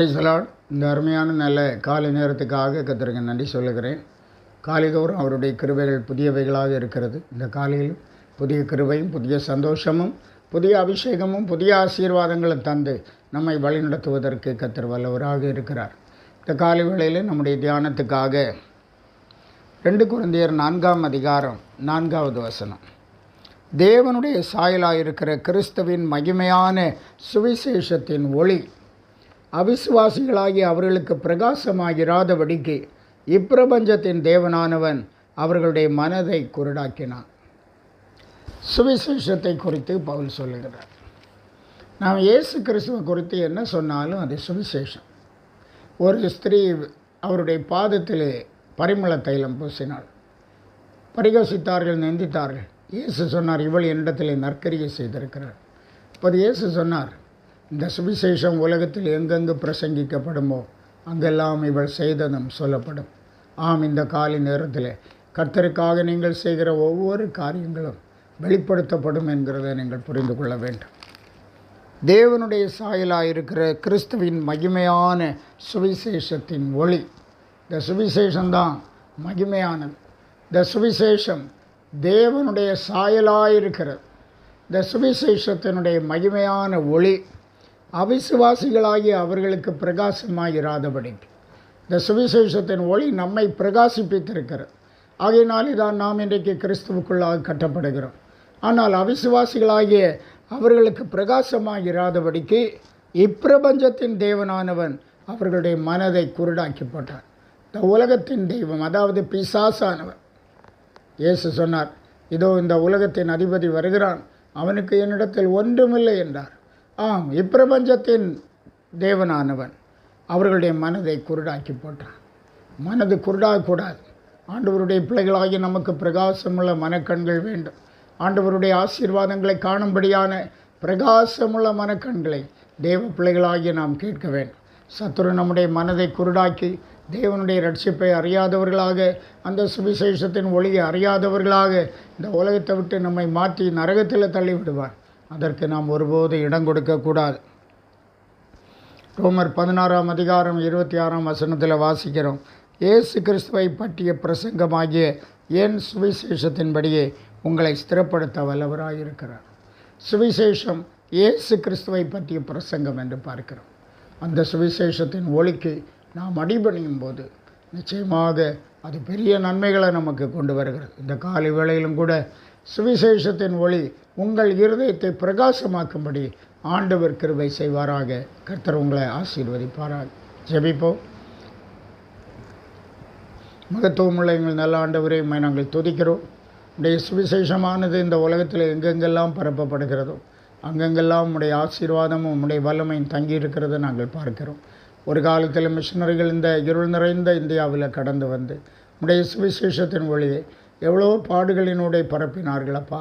Praise the Lord. இந்த அருமையான நல்ல காலை நேரத்துக்காக கர்த்தருக்கு நன்றி சொல்லுகிறேன். காலைதோறும் அவருடைய கிருபைகள் புதியவைகளாக இருக்கிறது. இந்த காலையில் புதிய கிருபையும் புதிய சந்தோஷமும் புதிய அபிஷேகமும் புதிய ஆசீர்வாதங்களும் தந்து நம்மை வழிநடத்துவதற்கு கர்த்தர் வல்லவராக இருக்கிறார். இந்த காலை வேளையில் நம்முடைய தியானத்துக்காக 2 கொரிந்தியர் 4ஆம் அதிகாரம் 4வது வசனம். தேவனுடைய சாயலாயிருக்கிற கிறிஸ்துவின் மகிமையான சுவிசேஷத்தின் ஒளி அவிசுவாசிகளாகி அவர்களுக்கு பிரகாசமாகிராதபடிக்கு இப்பிரபஞ்சத்தின் தேவனானவன் அவர்களுடைய மனதை குருடாக்கினான். சுவிசேஷத்தை குறித்து பவுல் சொல்லுகிறார். நாம் இயேசு கிறிஸ்துவை குறித்து என்ன சொன்னாலும் அது சுவிசேஷம். ஒரு ஸ்திரீ அவருடைய பாதத்திலே பரிமள தைலம் பூசினாள். பரிகசித்தார்கள், நிந்தித்தார்கள். இயேசு சொன்னார், இவள் என்னிடத்திலே நற்கரியை செய்திருக்கிறார். அப்போது இயேசு சொன்னார், இந்த சுவிசேஷம் உலகத்தில் எங்கெங்கு பிரசங்கிக்கப்படுமோ அங்கெல்லாம் இவள் செய்ததும் சொல்லப்படும். ஆம், இந்த காலை நேரத்தில் கர்த்தருக்காக நீங்கள் செய்கிற ஒவ்வொரு காரியங்களும் வெளிப்படுத்தப்படும் என்கிறதை நீங்கள் புரிந்து கொள்ள வேண்டும். தேவனுடைய சாயலாயிருக்கிற கிறிஸ்துவின் மகிமையான சுவிசேஷத்தின் ஒளி. இந்த சுவிசேஷம்தான் மகிமையானது. இந்த சுவிசேஷம் தேவனுடைய சாயலாயிருக்கிறது. இந்த சுவிசேஷத்தினுடைய மகிமையான ஒளி அவிசுவாசிகளாகி அவர்களுக்கு பிரகாசமாயிராதபடிக்கு இந்த சுவிசேஷத்தின் ஒளி நம்மை பிரகாசிப்பித்திருக்கிறது. ஆகையினாலே தான் நாம் இன்றைக்கு கிறிஸ்துவுக்குள்ளாக கட்டப்படுகிறோம். ஆனால் அவிசுவாசிகளாகிய அவர்களுக்கு பிரகாசமாயிராதபடிக்கு இப்பிரபஞ்சத்தின் தேவனானவன் அவர்களுடைய மனதை குருடாக்கி போட்டார். இந்த உலகத்தின் தெய்வம், அதாவது பிசாசானவன். இயேசு சொன்னார், இதோ இந்த உலகத்தின் அதிபதி வருகிறான், அவனுக்கு என்னிடத்தில் ஒன்றுமில்லை என்றார். ஆம், இப்பிரபஞ்சத்தின் தேவனானவன் அவர்களுடைய மனதை குருடாக்கி போட்டான். மனது குருடாகக்கூடாது. ஆண்டவருடைய பிள்ளைகளாகி நமக்கு பிரகாசமுள்ள மனக்கண்கள் வேண்டும். ஆண்டவருடைய ஆசீர்வாதங்களை காணும்படியான பிரகாசமுள்ள மனக்கண்களை தேவ பிள்ளைகளாகி நாம் கேட்க வேண்டும். சத்துரு நம்முடைய மனதை குருடாக்கி தேவனுடைய ரட்சிப்பை அறியாதவர்களாக, அந்த சுவிசேஷத்தின் ஒளியை அறியாதவர்களாக இந்த உலகத்தை விட்டு நம்மை மாற்றி நரகத்தில் தள்ளிவிடுவார். அதற்கு நாம் ஒருபோது இடம் கொடுக்கக்கூடாது. ரோமர் 16ஆம் அதிகாரம் 26ஆம் வசனத்தில் வாசிக்கிறோம், இயேசு கிறிஸ்துவை பற்றிய பிரசங்கமாகிய என் சுவிசேஷத்தின்படியே உங்களை ஸ்திரப்படுத்த வல்லவராயிருக்கிறார். சுவிசேஷம் இயேசு கிறிஸ்துவை பற்றிய பிரசங்கம் என்று பார்க்கிறோம். அந்த சுவிசேஷத்தின் ஒளிக்கு நாம் அடிபணியும் போது நிச்சயமாக அது பெரிய நன்மைகளை நமக்கு கொண்டு வருகிறது. இந்த காலை வேளையிலும் கூட சுவிசேஷத்தின் ஒளி உங்கள் இருதயத்தை பிரகாசமாக்கும்படி ஆண்டவர் கிருபை செய்வாராக. கர்த்தர் உங்களை ஆசீர்வதிப்பாராக. ஜெபிப்போம். மகத்துவமுள்ள எங்கள் நல்ல ஆண்டவரை நாங்கள் துதிக்கிறோம். உடைய சுவிசேஷமானது இந்த உலகத்தில் எங்கெங்கெல்லாம் பரப்பப்படுகிறதோ அங்கெங்கெல்லாம் உடைய ஆசீர்வாதமும் உடைய வல்லமையும் தங்கியிருக்கிறத நாங்கள் பார்க்கிறோம். ஒரு காலத்தில் மிஷனரிகள் இந்த இருள் நிறைந்த இந்தியாவில் கடந்து வந்து உடைய சுவிசேஷத்தின் ஒளியை எவ்வளோ பாடுகளினுடைய பரப்பினார்களப்பா.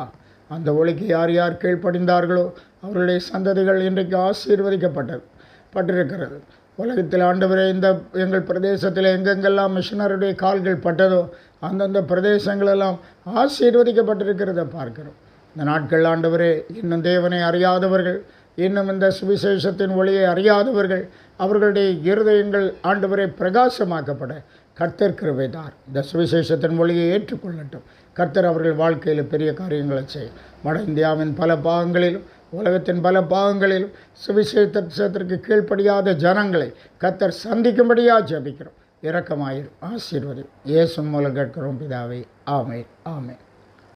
அந்த ஒளிக்கு யார் யார் கீழ்ப்படிந்தார்களோ அவர்களுடைய சந்ததிகள் இன்றைக்கு ஆசீர்வதிக்கப்பட்டிருக்கிறது. உலகத்தில் ஆண்டவரே, இந்த எங்கள் பிரதேசத்தில் எங்கெங்கெல்லாம் மிஷனருடைய கால்கள் பட்டதோ அந்தந்த பிரதேசங்களெல்லாம் ஆசீர்வதிக்கப்பட்டிருக்கிறத பார்க்கிறோம். இந்த நாட்கள் ஆண்டவரே, இன்னும் தேவனை அறியாதவர்கள், இன்னும் இந்த சுவிசேஷத்தின் ஒளியை அறியாதவர்கள், அவர்களுடைய இருதயங்கள் ஆண்டவரை பிரகாசமாக்கப்பட கர்த்தர் கிருபைதார். இந்த சுவிசேஷத்தின் ஒளியை ஏற்றுக்கொள்ளட்டும். கர்த்தர் அவர்கள் வாழ்க்கையில் பெரிய காரியங்களை செய்யும். வட இந்தியாவின் பல பாகங்களிலும் உலகத்தின் பல பாகங்களிலும் சுவிசேஷத்திற்கு கீழ்ப்படியாத ஜனங்களை கர்த்தர் சந்திக்கும்படியாக ஜெபிக்கிறோம். இரக்கமாயிரும், ஆசீர்வதி. இயேசு மூலம் கேட்கிறோம் பிதாவே. ஆமென், ஆமென்.